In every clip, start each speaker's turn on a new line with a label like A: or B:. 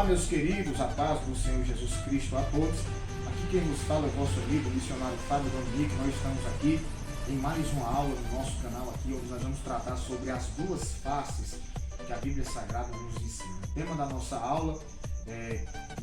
A: Olá, meus queridos, a paz do Senhor Jesus Cristo a todos. Aqui quem nos fala é o vosso amigo, o missionário Fábio Dominique. Nós estamos aqui em mais uma aula no nosso canal aqui, onde nós vamos tratar sobre as duas faces que a Bíblia Sagrada nos ensina. O tema da nossa aula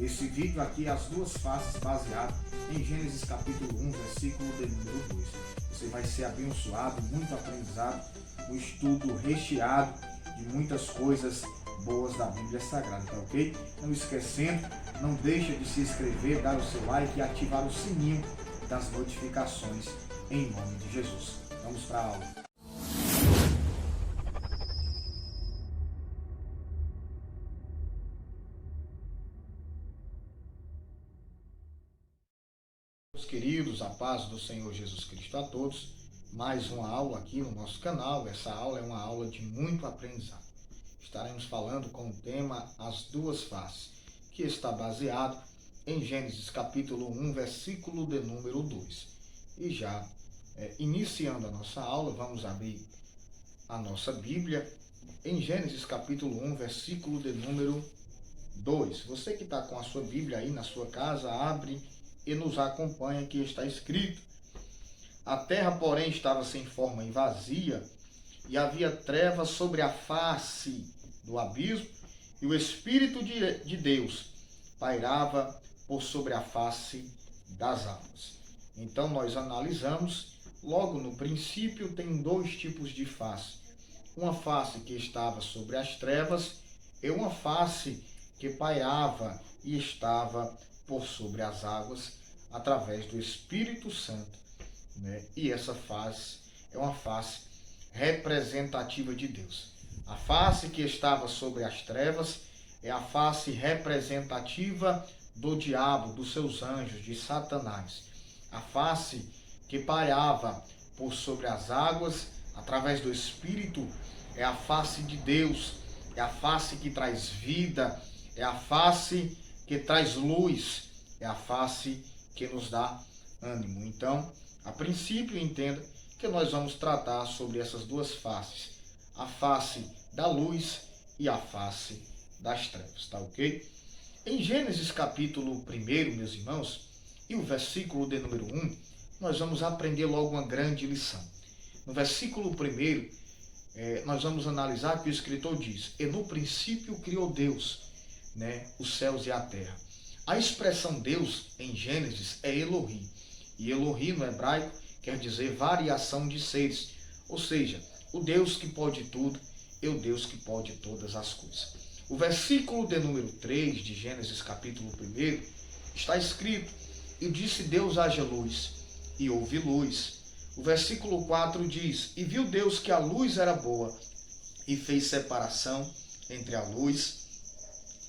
A: esse vídeo aqui, as duas faces, baseado em Gênesis capítulo 1, versículo de número 2. Você vai ser abençoado, muito aprendizado, um estudo recheado de muitas coisas boas da Bíblia Sagrada, tá ok? Não esquecendo, não deixa de se inscrever, dar o seu like e ativar o sininho das notificações em nome de Jesus. Vamos para a aula. Meus queridos, a paz do Senhor Jesus Cristo a todos. Mais uma aula aqui no nosso canal. Essa aula é uma aula de muito aprendizado. Estaremos falando com o tema As Duas Faces, que está baseado em Gênesis capítulo 1, versículo de número 2. E já iniciando a nossa aula, vamos abrir a nossa Bíblia em Gênesis capítulo 1, versículo de número 2. Você que está com a sua Bíblia aí na sua casa, abre e nos acompanha, que está escrito: a terra, porém, estava sem forma e vazia, e havia trevas sobre a face do abismo, e o Espírito de Deus pairava por sobre a face das águas. Então nós analisamos, logo no princípio, tem dois tipos de face. Uma face que estava sobre as trevas e uma face que pairava e estava por sobre as águas através do Espírito Santo, né? E essa face é uma face representativa de Deus. A face que estava sobre as trevas é a face representativa do diabo, dos seus anjos, de Satanás. A face que pairava por sobre as águas, através do Espírito, é a face de Deus, é a face que traz vida, é a face que traz luz, é a face que nos dá ânimo. Então, a princípio, entenda que nós vamos tratar sobre essas duas faces, a face da luz e a face das trevas, tá ok? Em Gênesis capítulo 1, meus irmãos, e o versículo de número 1, nós vamos aprender logo uma grande lição. No versículo 1, nós vamos analisar que o escritor diz: e no princípio criou Deus, né, os céus e a terra. A expressão Deus em Gênesis é Elohim, e Elohim no hebraico quer dizer variação de seres, ou seja, o Deus que pode tudo e o Deus que pode todas as coisas. O versículo de número 3 de Gênesis capítulo 1 está escrito: e disse Deus: haja luz, e houve luz. O versículo 4 diz: e viu Deus que a luz era boa, e fez separação entre a luz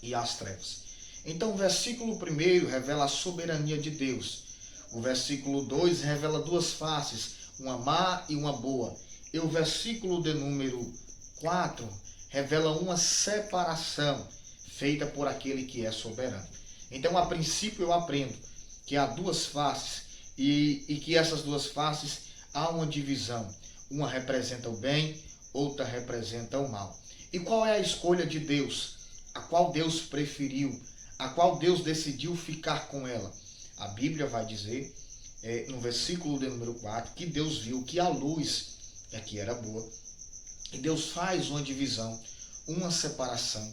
A: e as trevas. Então o versículo 1 revela a soberania de Deus. O versículo 2 revela duas faces, uma má e uma boa. E o versículo de número 4 revela uma separação feita por aquele que é soberano. Então, a princípio, eu aprendo que há duas faces e que essas duas faces há uma divisão. Uma representa o bem, outra representa o mal. E qual é a escolha de Deus? A qual Deus preferiu? A qual Deus decidiu ficar com ela? A Bíblia vai dizer, no versículo de número 4, que Deus viu que a luz é que era boa. E Deus faz uma divisão, uma separação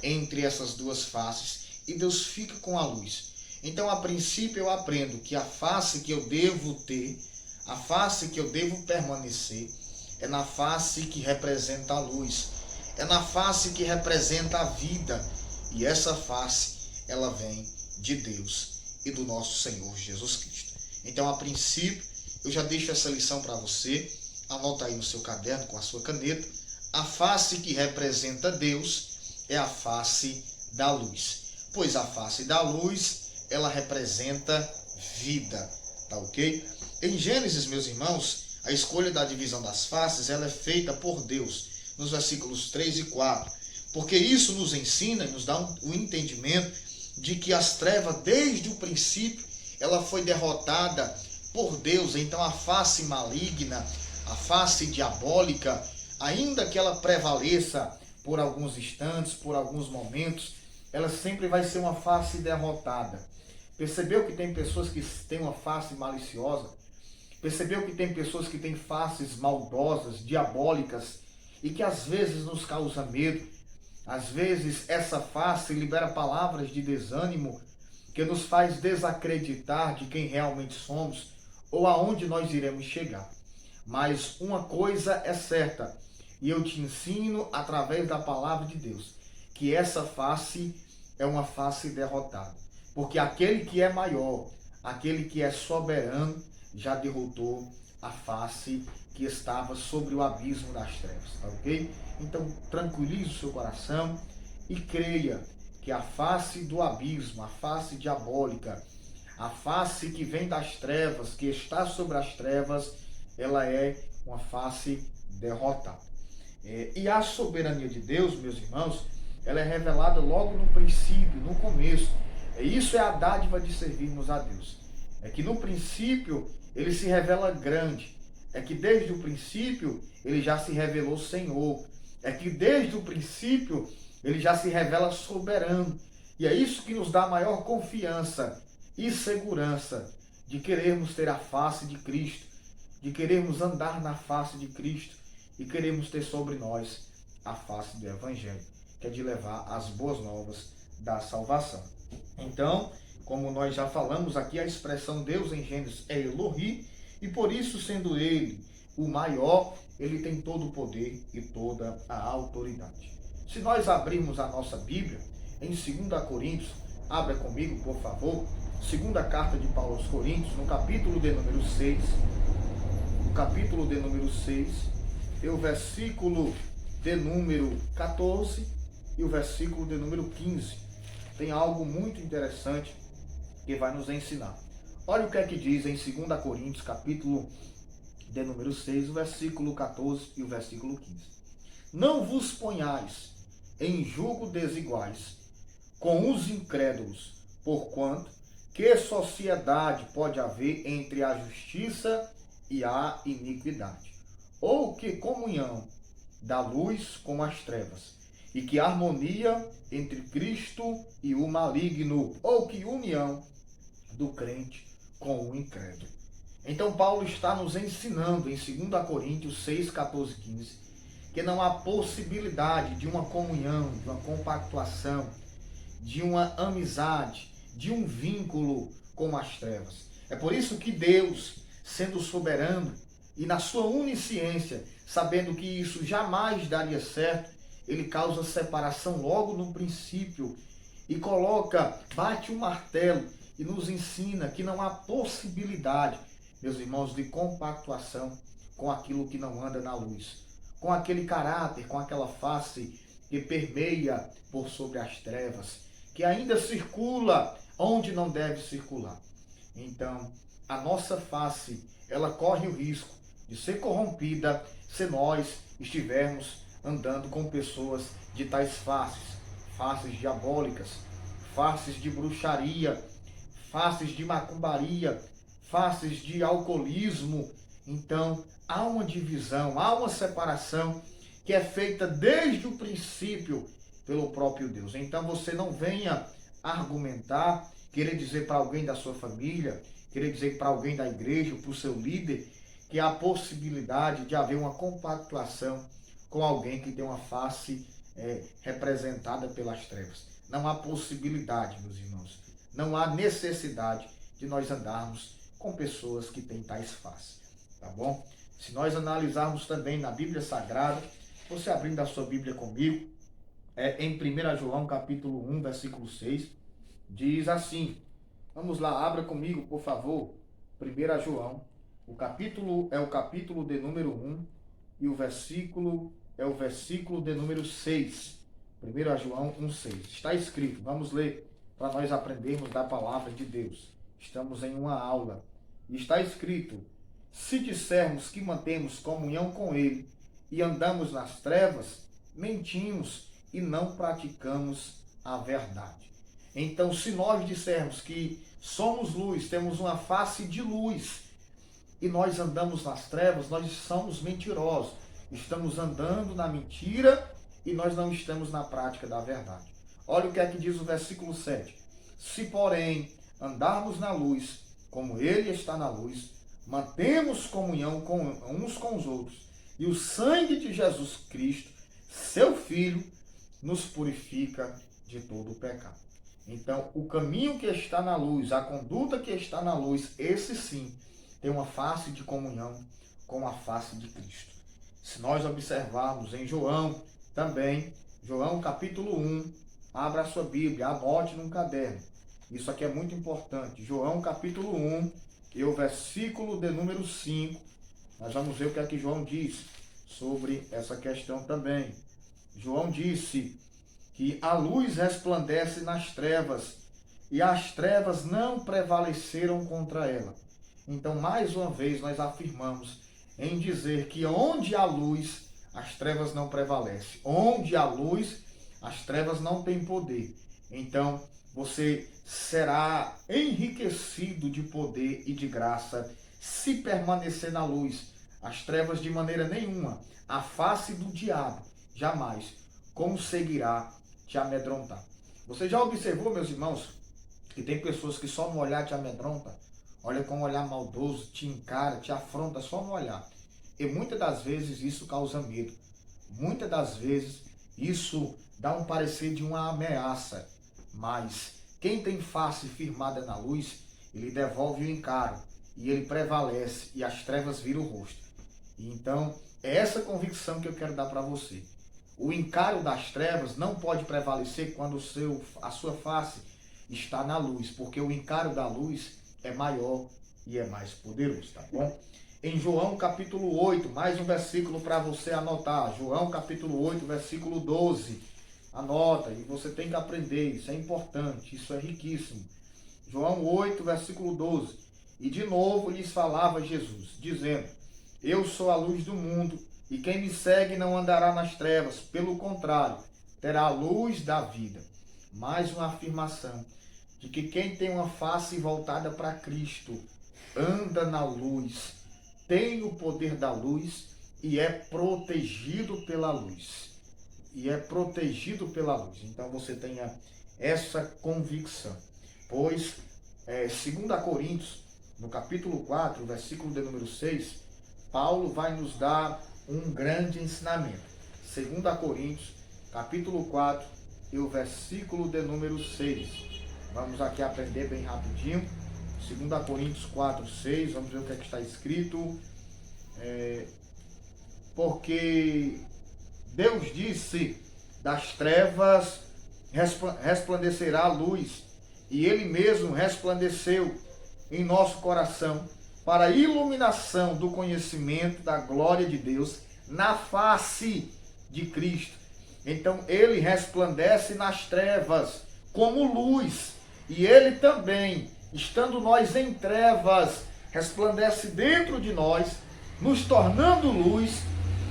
A: entre essas duas faces, e Deus fica com a luz. Então, a princípio, eu aprendo que a face que eu devo ter, a face que eu devo permanecer, é na face que representa a luz, é na face que representa a vida. E essa face, ela vem de Deus e do nosso Senhor Jesus Cristo. Então, a princípio, eu já deixo essa lição para você. Anota aí no seu caderno com a sua caneta. A face que representa Deus é a face da luz, pois a face da luz, ela representa vida, tá ok? Em Gênesis, meus irmãos, a escolha da divisão das faces, ela é feita por Deus, nos versículos 3 e 4, porque isso nos ensina e nos dá o entendimento de que as trevas, desde o princípio, ela foi derrotada por Deus. Então a face maligna, a face diabólica, ainda que ela prevaleça por alguns instantes, por alguns momentos, ela sempre vai ser uma face derrotada. Percebeu que tem pessoas que têm uma face maliciosa? Percebeu que tem pessoas que têm faces maldosas, diabólicas, e que às vezes nos causa medo? Às vezes essa face libera palavras de desânimo que nos faz desacreditar de quem realmente somos ou aonde nós iremos chegar. Mas uma coisa é certa, e eu te ensino através da palavra de Deus, que essa face é uma face derrotada. Porque aquele que é maior, aquele que é soberano, já derrotou a face que estava sobre o abismo das trevas, tá ok? Então tranquilize o seu coração e creia que a face do abismo, a face diabólica, a face que vem das trevas, que está sobre as trevas, ela é uma face derrotada. E a soberania de Deus, meus irmãos, ela é revelada logo no princípio, no começo. Isso é a dádiva de servirmos a Deus. É que no princípio ele se revela grande. É que desde o princípio ele já se revelou Senhor. É que desde o princípio ele já se revela soberano. E é isso que nos dá maior confiança e segurança de querermos ter a face de Cristo, de querermos andar na face de Cristo e queremos ter sobre nós a face do Evangelho, que é de levar as boas novas da salvação. Então, como nós já falamos aqui, a expressão Deus em Gênesis é Elohi, e por isso, sendo Ele o maior, Ele tem todo o poder e toda a autoridade. Se nós abrirmos a nossa Bíblia, em 2 Coríntios, abra comigo, por favor, segunda carta de Paulo aos Coríntios, no capítulo de número 6, e o versículo de número 14 e o versículo de número 15. Tem algo muito interessante que vai nos ensinar. Olha o que é que diz em 2 Coríntios, capítulo de número 6, o versículo 14 e o versículo 15. Não vos ponhais em julgo desiguais com os incrédulos, porquanto que sociedade pode haver entre a justiça e a iniquidade? Ou que comunhão da luz com as trevas? E que harmonia entre Cristo e o maligno? Ou que união do crente com o incrédulo? Então Paulo está nos ensinando em 2 Coríntios 6, 14 e 15, que não há possibilidade de uma comunhão, de uma compactuação, de uma amizade, de um vínculo com as trevas. É por isso que Deus, sendo soberano e na sua onisciência, sabendo que isso jamais daria certo, ele causa separação logo no princípio e bate o martelo e nos ensina que não há possibilidade, meus irmãos, de compactuação com aquilo que não anda na luz, com aquele caráter, com aquela face que permeia por sobre as trevas, que ainda circula onde não deve circular. Então, a nossa face, ela corre o risco de ser corrompida se nós estivermos andando com pessoas de tais faces diabólicas, faces de bruxaria, faces de macumbaria, faces de alcoolismo. Então, há uma divisão, há uma separação que é feita desde o princípio pelo próprio Deus. Então, você não venha argumentar, querer dizer para alguém da sua família, querer dizer para alguém da igreja, para o seu líder, que há possibilidade de haver uma compactuação com alguém que tem uma face representada pelas trevas. Não há possibilidade, meus irmãos. Não há necessidade de nós andarmos com pessoas que têm tais faces, tá bom? Se nós analisarmos também na Bíblia Sagrada, você abrindo a sua Bíblia comigo, em 1 João capítulo 1, versículo 6, diz assim, vamos lá, abra comigo, por favor, 1 João, o capítulo de número 1 e o versículo é o versículo de número 6. 1 João 1,6. Está escrito, vamos ler para nós aprendermos da palavra de Deus. Estamos em uma aula. E está escrito, se dissermos que mantemos comunhão com Ele e andamos nas trevas, mentimos e não praticamos a verdade. Então, se nós dissermos que somos luz, temos uma face de luz, e nós andamos nas trevas, nós somos mentirosos. Estamos andando na mentira e nós não estamos na prática da verdade. Olha o que é que diz o versículo 7. Se, porém, andarmos na luz, como ele está na luz, mantemos comunhão uns com os outros, e o sangue de Jesus Cristo, seu Filho, nos purifica de todo o pecado. Então, o caminho que está na luz, a conduta que está na luz, esse sim, tem uma face de comunhão com a face de Cristo. Se nós observarmos em João, também, João capítulo 1, abra a sua Bíblia, anote num caderno. Isso aqui é muito importante. João capítulo 1, e o versículo de número 5, nós vamos ver o que é que João diz sobre essa questão também. João disse que a luz resplandece nas trevas, e as trevas não prevaleceram contra ela. Então, mais uma vez, nós afirmamos em dizer que onde há luz, as trevas não prevalecem. Onde há luz, as trevas não têm poder. Então, você será enriquecido de poder e de graça se permanecer na luz. As trevas de maneira nenhuma. A face do diabo jamais conseguirá te amedrontar. Você já observou, meus irmãos, que tem pessoas que só no olhar te amedrontam? Olha com um olhar maldoso, te encara, te afronta só no olhar. E muitas das vezes isso causa medo. Muitas das vezes isso dá um parecer de uma ameaça. Mas quem tem face firmada na luz, ele devolve o encaro. E ele prevalece e as trevas viram o rosto. E então, é essa convicção que eu quero dar para você. O encaro das trevas não pode prevalecer quando a sua face está na luz. Porque o encaro da luz é maior e é mais poderoso, tá bom? Em João capítulo 8, mais um versículo para você anotar. João capítulo 8, versículo 12. Anota, e você tem que aprender, isso é importante, isso é riquíssimo. João 8, versículo 12. E de novo lhes falava Jesus, dizendo: eu sou a luz do mundo, e quem me segue não andará nas trevas, pelo contrário, terá a luz da vida. Mais uma afirmação de que quem tem uma face voltada para Cristo anda na luz, tem o poder da luz e é protegido pela luz. E é protegido pela luz. Então você tenha essa convicção. Pois, 2 Coríntios, no capítulo 4, versículo de número 6, Paulo vai nos dar um grande ensinamento. 2 Coríntios, capítulo 4, e o versículo de número 6. Vamos aqui aprender bem rapidinho. 2 Coríntios 4, 6, vamos ver o que é que está escrito. Porque Deus disse, das trevas resplandecerá a luz, e Ele mesmo resplandeceu em nosso coração, para a iluminação do conhecimento da glória de Deus na face de Cristo. Então Ele resplandece nas trevas como luz, e Ele também, estando nós em trevas, resplandece dentro de nós, nos tornando luz,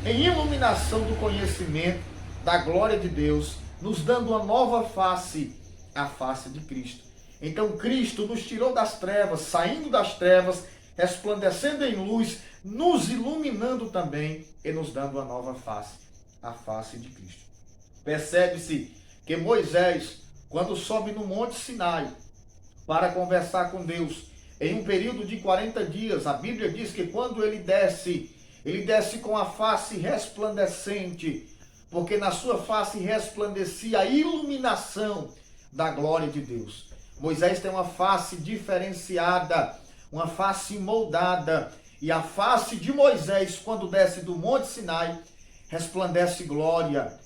A: em iluminação do conhecimento da glória de Deus, nos dando uma nova face, a face de Cristo. Então Cristo nos tirou das trevas, saindo das trevas, resplandecendo em luz, nos iluminando também e nos dando uma nova face, a face de Cristo. Percebe-se que Moisés, quando sobe no Monte Sinai para conversar com Deus, em um período de 40 dias, a Bíblia diz que quando ele desce com a face resplandecente, porque na sua face resplandecia a iluminação da glória de Deus. Moisés tem uma face diferenciada, uma face moldada, e a face de Moisés, quando desce do Monte Sinai, resplandece glória,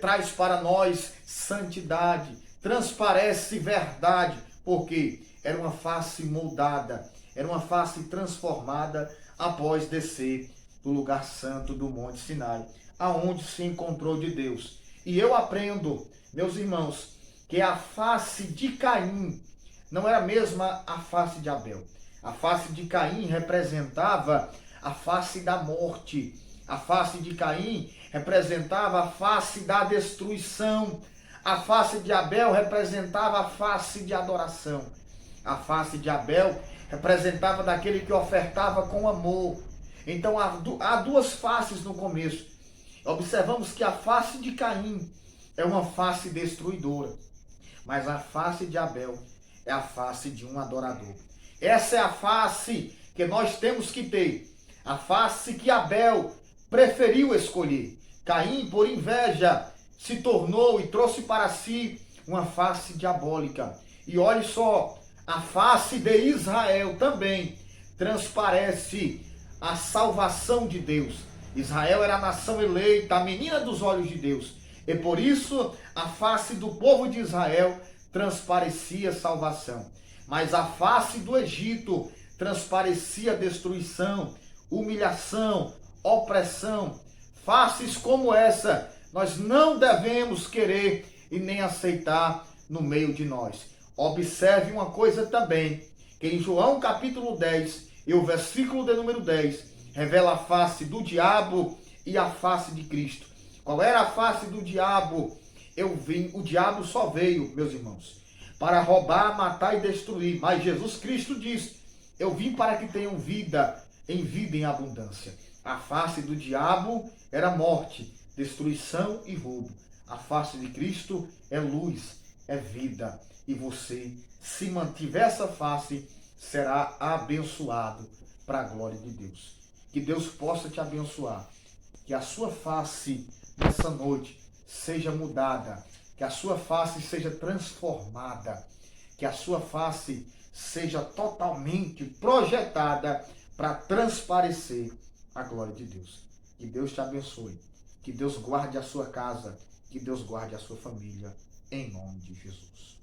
A: traz para nós santidade, transparece verdade, porque era uma face moldada, era uma face transformada após descer do lugar santo do Monte Sinai, aonde se encontrou de Deus. E eu aprendo, meus irmãos, que a face de Caim não era a mesma a face de Abel. A face de Caim representava a face da morte. A face de Caim representava a face da destruição. A face de Abel representava a face de adoração. A face de Abel representava daquele que ofertava com amor. Então há duas faces no começo. Observamos que a face de Caim é uma face destruidora. mas a face de Abel é a face de um adorador. Essa é a face que nós temos que ter, a face que Abel preferiu escolher. Caim, por inveja, se tornou e trouxe para si uma face diabólica. E olhe só, a face de Israel também transparece a salvação de Deus. Israel era a nação eleita, a menina dos olhos de Deus. E por isso a face do povo de Israel transparecia salvação. Mas a face do Egito transparecia destruição, humilhação, opressão. Faces como essa nós não devemos querer e nem aceitar no meio de nós. Observe uma coisa também, que em João capítulo 10 e o versículo de número 10 revela a face do diabo e a face de Cristo. Qual era a face do diabo? O diabo só veio, meus irmãos, para roubar, matar e destruir. Mas Jesus Cristo diz: eu vim para que tenham vida em abundância. A face do diabo era morte, destruição e roubo. A face de Cristo é luz, é vida. E você, se mantiver essa face, será abençoado para a glória de Deus. Que Deus possa te abençoar. Que a sua face nessa noite seja mudada. Que a sua face seja transformada. Que a sua face seja totalmente projetada para transparecer a glória de Deus. Que Deus te abençoe. Que Deus guarde a sua casa. Que Deus guarde a sua família. Em nome de Jesus.